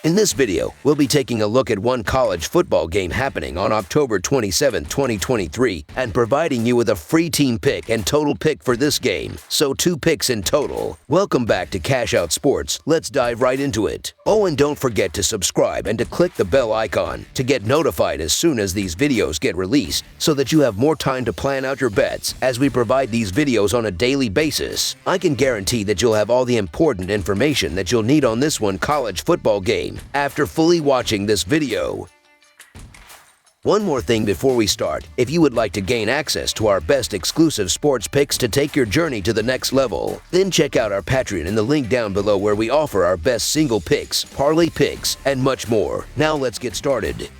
In this video, we'll be taking a look at one college football game happening on October 27, 2023, and providing you with a free team pick and total pick for this game, so 2 picks in total. Welcome back to Cash Out Sports. Let's dive right into it. Oh, and don't forget to subscribe and to click the bell icon to get notified as soon as these videos get released, so that you have more time to plan out your bets as we provide these videos on a daily basis. I can guarantee that you'll have all the important information that you'll need on this one college football game after fully watching this video. One more thing before we start. If you would like to gain access to our best exclusive sports picks to take your journey to the next level, then check out our Patreon in the link down below, where we offer our best single picks, parlay picks, and much more. Now let's get started.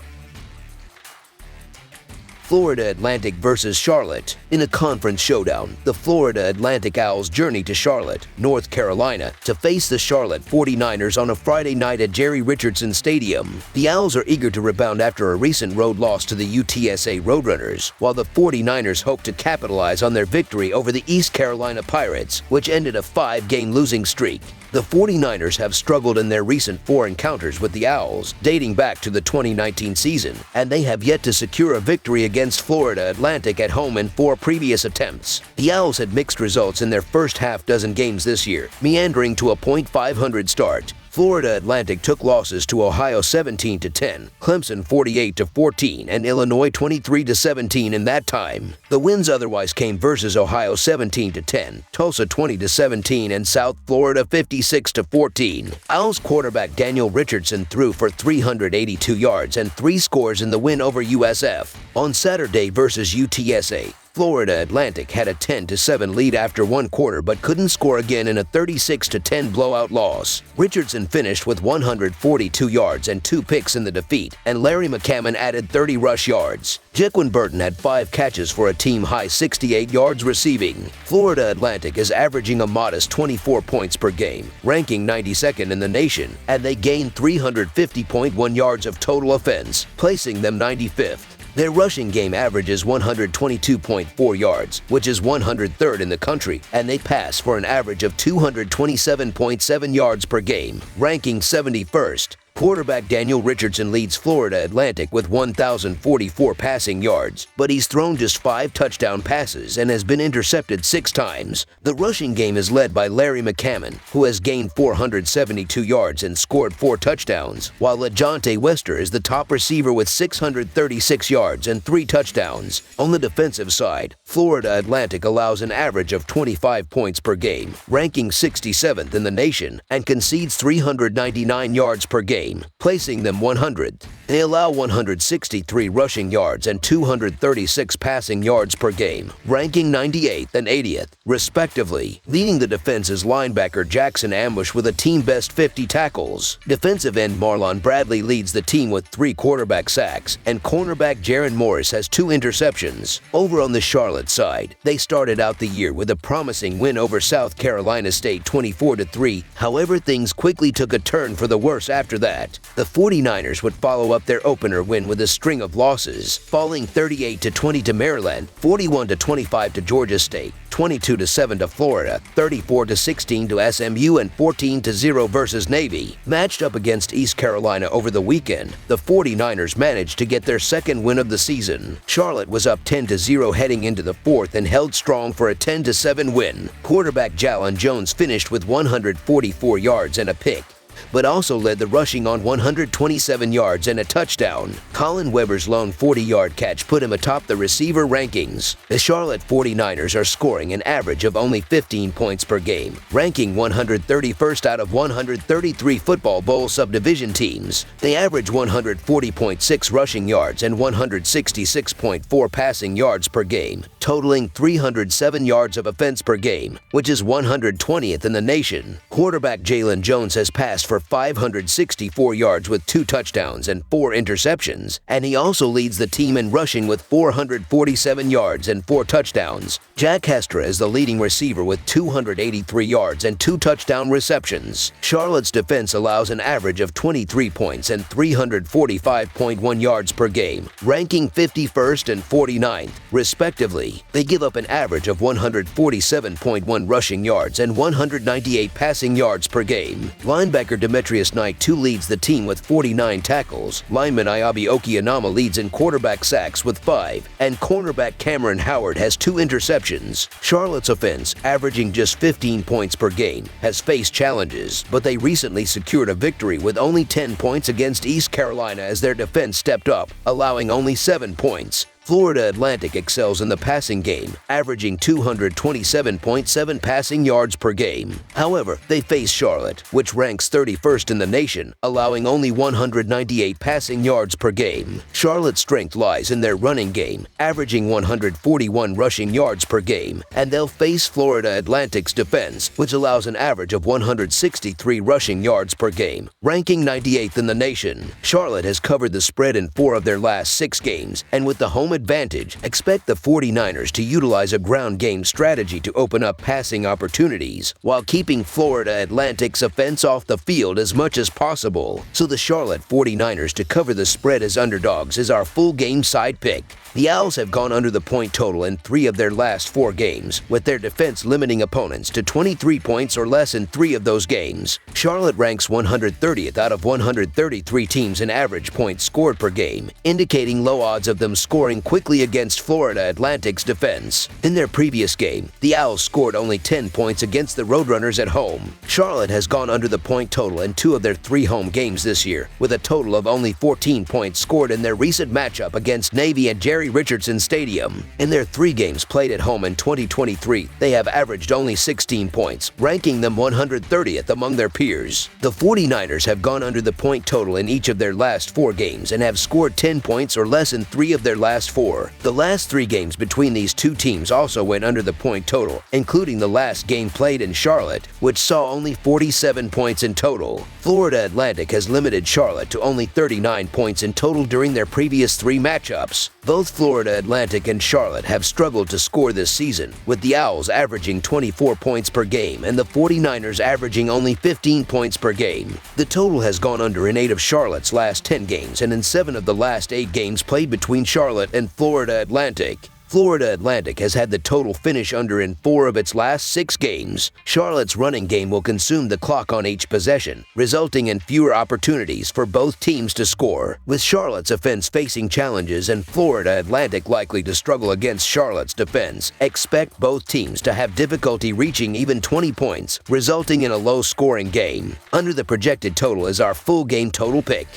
Florida Atlantic versus Charlotte. In a conference showdown, the Florida Atlantic Owls journey to Charlotte, North Carolina, to face the Charlotte 49ers on a Friday night at Jerry Richardson Stadium. The Owls are eager to rebound after a recent road loss to the UTSA Roadrunners, while the 49ers hope to capitalize on their victory over the East Carolina Pirates, which ended a 5-game losing streak. The 49ers have struggled in their recent 4 encounters with the Owls, dating back to the 2019 season, and they have yet to secure a victory against Florida Atlantic at home in 4 previous attempts. The Owls had mixed results in their first half-dozen games this year, meandering to a .500 start. Florida Atlantic took losses to Ohio 17-10, Clemson 48-14, and Illinois 23-17 in that time. The wins otherwise came versus Ohio 17-10, Tulsa 20-17, and South Florida 56-14. Owls quarterback Daniel Richardson threw for 382 yards and 3 scores in the win over USF. On Saturday versus UTSA, Florida Atlantic had a 10-7 lead after 1 quarter but couldn't score again in a 36-10 blowout loss. Richardson finished with 142 yards and 2 picks in the defeat, and Larry McCammon added 30 rush yards. Jaquan Burton had 5 catches for a team-high 68 yards receiving. Florida Atlantic is averaging a modest 24 points per game, ranking 92nd in the nation, and they gained 350.1 yards of total offense, placing them 95th. Their rushing game averages 122.4 yards, which is 103rd in the country, and they pass for an average of 227.7 yards per game, ranking 71st. Quarterback Daniel Richardson leads Florida Atlantic with 1,044 passing yards, but he's thrown just 5 touchdown passes and has been intercepted 6 times. The rushing game is led by Larry McCammon, who has gained 472 yards and scored 4 touchdowns, while LaJohntay Wester is the top receiver with 636 yards and 3 touchdowns. On the defensive side, Florida Atlantic allows an average of 25 points per game, ranking 67th in the nation, and concedes 399 yards per game, placing them 100th. They allow 163 rushing yards and 236 passing yards per game, ranking 98th and 80th, respectively. Leading the defense is linebacker Jackson Ambush with a team-best 50 tackles. Defensive end Marlon Bradley leads the team with 3 quarterback sacks, and cornerback Jaron Morris has 2 interceptions. Over on the Charlotte side, they started out the year with a promising win over South Carolina State 24-3. However, things quickly took a turn for the worse after that. The 49ers would follow up their opener win with a string of losses, falling 38-20 to Maryland, 41-25 to Georgia State, 22-7 to Florida, 34-16 to SMU, and 14-0 versus Navy. Matched up against East Carolina over the weekend, the 49ers managed to get their 2nd win of the season. Charlotte was up 10-0 heading into the 4th and held strong for a 10-7 win. Quarterback Jalen Jones finished with 144 yards and a pick, but also led the rushing on 127 yards and a touchdown. Colin Weber's lone 40-yard catch put him atop the receiver rankings. The Charlotte 49ers are scoring an average of only 15 points per game, ranking 131st out of 133 Football Bowl subdivision teams. They average 140.6 rushing yards and 166.4 passing yards per game, totaling 307 yards of offense per game, which is 120th in the nation. Quarterback Jalen Jones has passed for 564 yards with 2 touchdowns and 4 interceptions, and he also leads the team in rushing with 447 yards and 4 touchdowns. Jack Hestra is the leading receiver with 283 yards and 2 touchdown receptions. Charlotte's defense allows an average of 23 points and 345.1 yards per game, ranking 51st and 49th, respectively. They give up an average of 147.1 rushing yards and 198 passing yards per game. Linebacker linebacker Demetrius Knight II leads the team with 49 tackles, lineman Ayabi Okianama leads in quarterback sacks with 5, and cornerback Cameron Howard has 2 interceptions. Charlotte's offense, averaging just 15 points per game, has faced challenges, but they recently secured a victory with only 10 points against East Carolina as their defense stepped up, allowing only 7 points. Florida Atlantic excels in the passing game, averaging 227.7 passing yards per game. However, they face Charlotte, which ranks 31st in the nation, allowing only 198 passing yards per game. Charlotte's strength lies in their running game, averaging 141 rushing yards per game, and they'll face Florida Atlantic's defense, which allows an average of 163 rushing yards per game, ranking 98th in the nation. Charlotte has covered the spread in 4 of their last 6 games, and with the home advantage, expect the 49ers to utilize a ground game strategy to open up passing opportunities while keeping Florida Atlantic's offense off the field as much as possible. So the Charlotte 49ers to cover the spread as underdogs is our full game side pick. The Owls have gone under the point total in 3 of their last 4 games, with their defense limiting opponents to 23 points or less in 3 of those games. Charlotte ranks 130th out of 133 teams in average points scored per game, indicating low odds of them scoring quickly against Florida Atlantic's defense. In their previous game, the Owls scored only 10 points against the Roadrunners at home. Charlotte has gone under the point total in 2 of their 3 home games this year, with a total of only 14 points scored in their recent matchup against Navy at Jerry Richardson Stadium. In their 3 games played at home in 2023, they have averaged only 16 points, ranking them 130th among their peers. The 49ers have gone under the point total in each of their last 4 games and have scored 10 points or less in 3 of their last 4. The last 3 games between these 2 teams also went under the point total, including the last game played in Charlotte, which saw only 47 points in total. Florida Atlantic has limited Charlotte to only 39 points in total during their previous 3 matchups. Both Florida Atlantic and Charlotte have struggled to score this season, with the Owls averaging 24 points per game and the 49ers averaging only 15 points per game. The total has gone under in 8 of Charlotte's last 10 games and in 7 of the last 8 games played between Charlotte and Florida Atlantic. Florida Atlantic has had the total finish under in 4 of its last 6 games. Charlotte's running game will consume the clock on each possession, resulting in fewer opportunities for both teams to score. With Charlotte's offense facing challenges and Florida Atlantic likely to struggle against Charlotte's defense, expect both teams to have difficulty reaching even 20 points, resulting in a low-scoring game. Under the projected total is our full game total pick.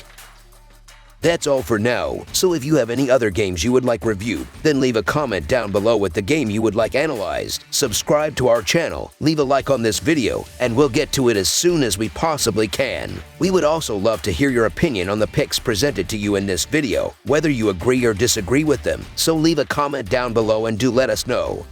That's all for now, so if you have any other games you would like reviewed, then leave a comment down below with the game you would like analyzed. Subscribe to our channel, leave a like on this video, and we'll get to it as soon as we possibly can. We would also love to hear your opinion on the picks presented to you in this video, whether you agree or disagree with them, so leave a comment down below and do let us know.